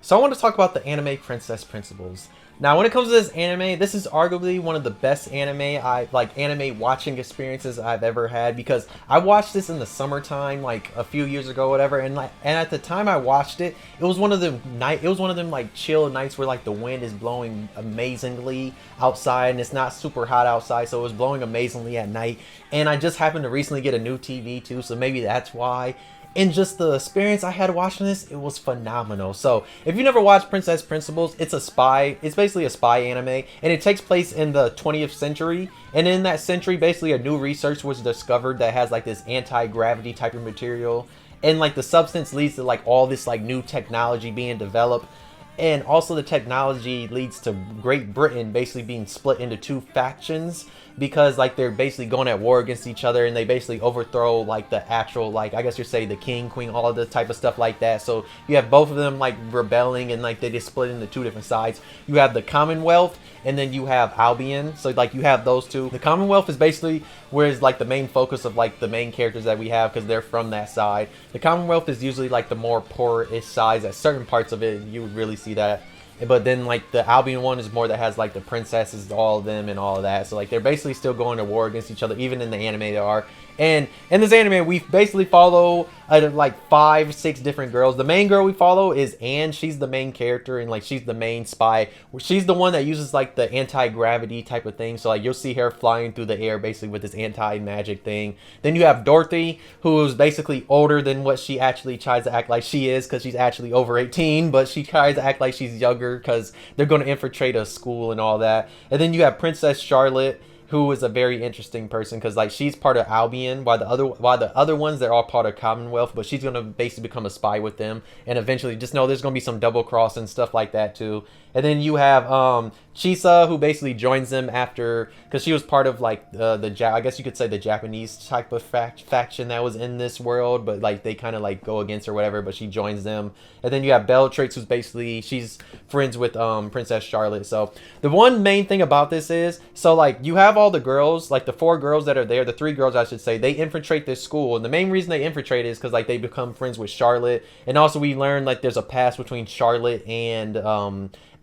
So I want to talk about the anime Princess Principles. Now, when it comes to this anime, this is arguably one of the best anime watching experiences I've ever had because I watched this in the summertime, like a few years ago, whatever. And at the time I watched it, it was one of them like chill nights where like the wind is blowing amazingly outside and it's not super hot outside, so it was blowing amazingly at night. And I just happened to recently get a new TV too, so maybe that's why. And just the experience I had watching this, it was phenomenal. So if you never watched Princess Principles, it's basically a spy anime, and it takes place in the 20th century. And in that century, basically a new research was discovered that has like this anti-gravity type of material. And like the substance leads to like all this like new technology being developed. And also the technology leads to Great Britain basically being split into two factions because like they're basically going at war against each other, and they basically overthrow like the actual, like, I guess you say, the king, queen, all of the type of stuff like that. So you have both of them like rebelling, and like they just split into two different sides. You have the Commonwealth, and then you have Albion. So like you have those two. The Commonwealth is basically where is like the main focus of like the main characters that we have because they're from that side. The Commonwealth is usually like the more poor-ish sides. At certain parts of it you would really see that. But then like the Albion one is more that has like the princesses, all of them and all of that. So like they're basically still going to war against each other. Even in the anime they are. And in this anime we basically follow like 5-6 different girls. The main girl we follow is Anne. She's the main character, and like she's the main spy. She's the one that uses like the anti-gravity type of thing. So like you'll see her flying through the air basically with this anti-magic thing. Then you have Dorothy, who is basically older than what she actually tries to act like she is, because she's actually over 18, but she tries to act like she's younger because they're going to infiltrate a school and all that. And then you have Princess Charlotte, who is a very interesting person because like she's part of Albion, while the other ones, they're all part of Commonwealth, but she's gonna basically become a spy with them, and eventually just know there's gonna be some double cross and stuff like that too. And then you have Chisa, who basically joins them after, because she was part of like I guess you could say the Japanese type of faction that was in this world, but like they kind of like go against her or whatever, but she joins them. And then you have Bellatrix, who's basically, she's friends with Princess Charlotte. So the one main thing about this is, so like you have all the girls, like the 4 girls that are there, the 3 girls I should say, they infiltrate this school, and the main reason they infiltrate is because like they become friends with Charlotte. And also we learn like there's a past between Charlotte and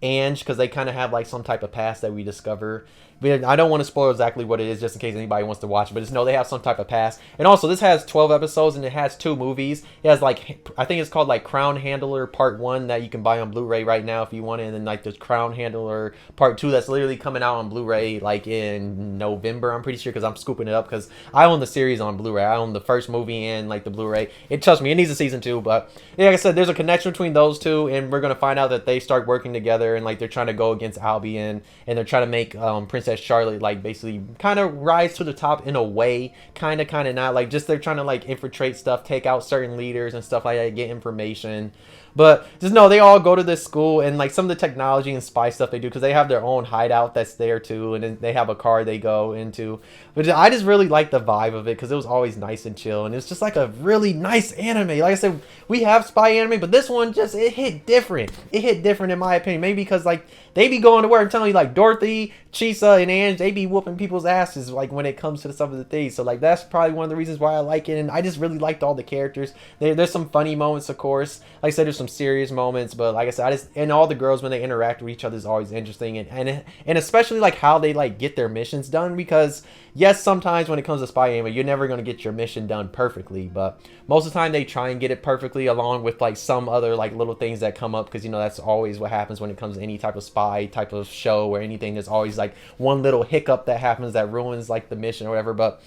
Ange, because they kind of have like some type of past that we discover. But I don't want to spoil exactly what it is just in case anybody wants to watch it, but just know they have some type of past. And also this has 12 episodes and it has 2 movies. It has like, I think it's called like Crown Handler Part 1 that you can buy on Blu-ray right now if you want it, and then like there's Crown Handler Part 2 that's literally coming out on Blu-ray like in November, I'm pretty sure, because I'm scooping it up because I own the series on Blu-ray. I own the first movie and like the Blu-ray. Trust me, it needs a season 2, but yeah, like I said, there's a connection between those two, and we're going to find out that they start working together, and like they're trying to go against Albion, and they're trying to make Princess Charlotte like basically kind of rise to the top in a way, kind of not, like just they're trying to like infiltrate stuff, take out certain leaders and stuff like that, get information. But just know they all go to this school, and like some of the technology and spy stuff they do, because they have their own hideout that's there too, and then they have a car they go into. But I just really like the vibe of it because it was always nice and chill, and it's just like a really nice anime. Like I said, we have spy anime, but this one just, it hit different. It hit different in my opinion. Maybe because like they be going to work. I'm telling you, like Dorothy, Chisa, and Ange, they be whooping people's asses like when it comes to some of the things. So like that's probably one of the reasons why I like it, and I just really liked all the characters. There's some funny moments, of course. Like I said, there's some serious moments, but like I said, and all the girls when they interact with each other is always interesting, and especially like how they like get their missions done, because yes, sometimes when it comes to spy anime, you're never going to get your mission done perfectly, but most of the time they try and get it perfectly, along with like some other like little things that come up, because you know that's always what happens when it comes to any type of spy type of show or anything. There's always like one little hiccup that happens that ruins like the mission or whatever. But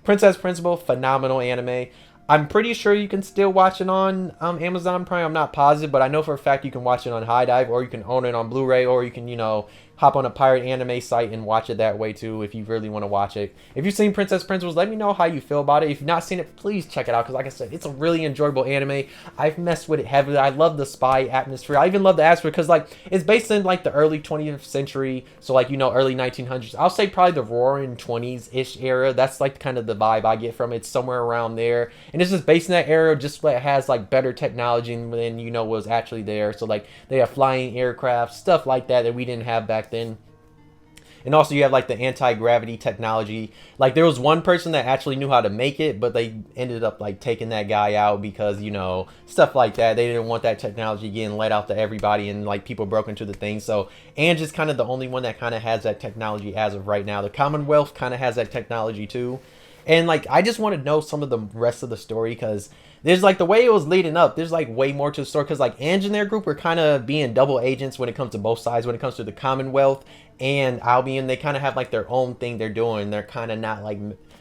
Princess Principal, phenomenal anime. I'm pretty sure you can still watch it on Amazon Prime. I'm not positive, but I know for a fact you can watch it on High Dive, or you can own it on Blu-ray, or you can, you know, hop on a pirate anime site and watch it that way too if you really want to watch it. If you've seen Princess Principles, let me know how you feel about it. If you've not seen it, please check it out, because like I said, it's a really enjoyable anime. I've messed with it heavily. I love the spy atmosphere. I even love the atmosphere because like it's based in like the early 20th century, so like, you know, early 1900s. I'll say probably the roaring 20s-ish era. That's like kind of the vibe I get from it. It's somewhere around there, and it's just based in that era. Just like it has like better technology than, you know, was actually there. So like they have flying aircraft, stuff like that we didn't have back then. And also you have like the anti-gravity technology. Like there was one person that actually knew how to make it, but they ended up like taking that guy out because, you know, stuff like that. They didn't want that technology getting let out to everybody, and like people broke into the thing. So Ange is kind of the only one that kind of has that technology as of right now. The Commonwealth kind of has that technology too. And like I just want to know some of the rest of the story, because there's like the way it was leading up, there's like way more to the story, because like Ange and their group were kind of being double agents when it comes to both sides. When it comes to the Commonwealth and Albion, they kind of have like their own thing they're doing. They're kind of not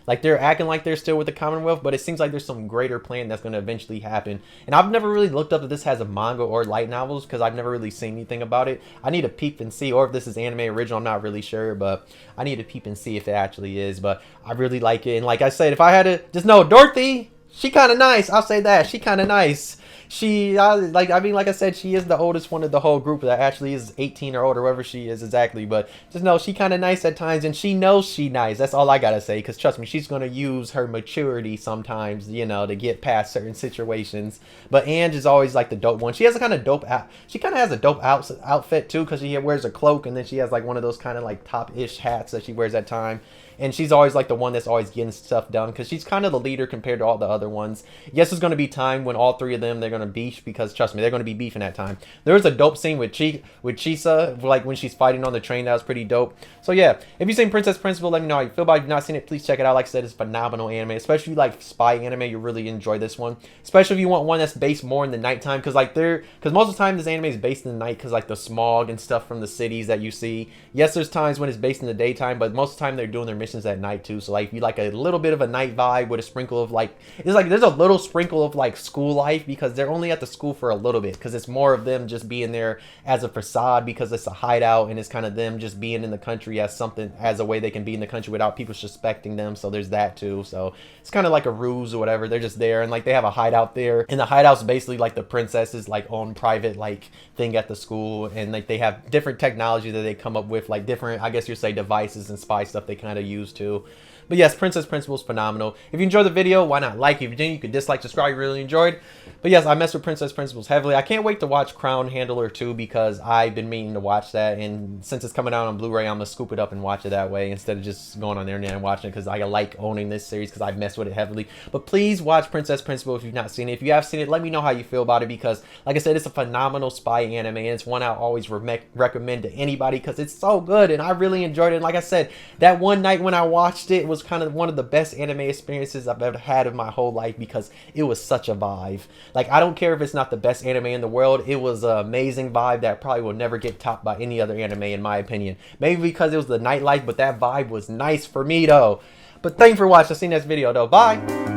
like they're acting like they're still with the Commonwealth, but it seems like there's some greater plan that's going to eventually happen. And I've never really looked up if this has a manga or light novels, because I've never really seen anything about it. I need to peep and see, or if this is anime original, I'm not really sure, but I need to peep and see if it actually is. But I really like it. And like I said, if I had to just know, Dorothy, she kind of nice. I'll say that. She kind of nice. Like I said, she is the oldest one of the whole group that actually is 18 or older, whoever she is exactly. But just know she kind of nice at times, and she knows she nice. That's all I gotta say. Cause trust me, she's gonna use her maturity sometimes, you know, to get past certain situations. But Ange is always like the dope one. She has a kind of dope. She kind of has a dope outfit too, cause she wears a cloak, and then she has like one of those kind of like top-ish hats that she wears at time. And she's always like the one that's always getting stuff done, because she's kind of the leader compared to all the other ones. Yes, there's going to be time when all three of them, they're going to beef, because trust me, they're going to be beefing that time. There was a dope scene with Chisa, like when she's fighting on the train. That was pretty dope. So yeah, if you've seen Princess Principal, let me know how you feel about it. If you've not seen it, please check it out. Like I said, it's phenomenal anime. Especially if you like spy anime, you really enjoy this one. Especially if you want one that's based more in the nighttime, because most of the time this anime is based in the night, because like the smog and stuff from the cities that you see. Yes, there's times when it's based in the daytime, but most of the time they're doing their missions at night too. So like if you like a little bit of a night vibe with a sprinkle of like, it's like there's a little sprinkle of like school life, because they're only at the school for a little bit, because it's more of them just being there as a facade, because it's a hideout, and it's kind of them just being in the country as something, as a way they can be in the country without people suspecting them. So there's that too. So it's kind of like a ruse or whatever. They're just there, and like they have a hideout there, and the hideout's basically like the princess's like own private like thing at the school, and like they have different technology that they come up with, like different, I guess you'd say, devices and spy stuff they kind of use too. But yes, Princess Principal is phenomenal. If you enjoyed the video, why not like it? If you didn't, you could dislike, subscribe, you really enjoyed. But yes, I mess with Princess Principals heavily. I can't wait to watch Crown Handler 2, because I've been meaning to watch that. And since it's coming out on Blu-ray, I'm going to scoop it up and watch it that way, instead of just going on the internet and watching it, because I like owning this series, because I've messed with it heavily. But please watch Princess Principal if you've not seen it. If you have seen it, let me know how you feel about it, because like I said, it's a phenomenal spy anime, and it's one I always recommend to anybody, because it's so good, and I really enjoyed it. And like I said, that one night when I watched it was kind of one of the best anime experiences I've ever had in my whole life, because it was such a vibe. Like, I don't care if it's not the best anime in the world, it was an amazing vibe that probably will never get topped by any other anime, in my opinion. Maybe because it was the nightlife, but that vibe was nice for me though. But thanks for watching. I'll see you next video though. Bye.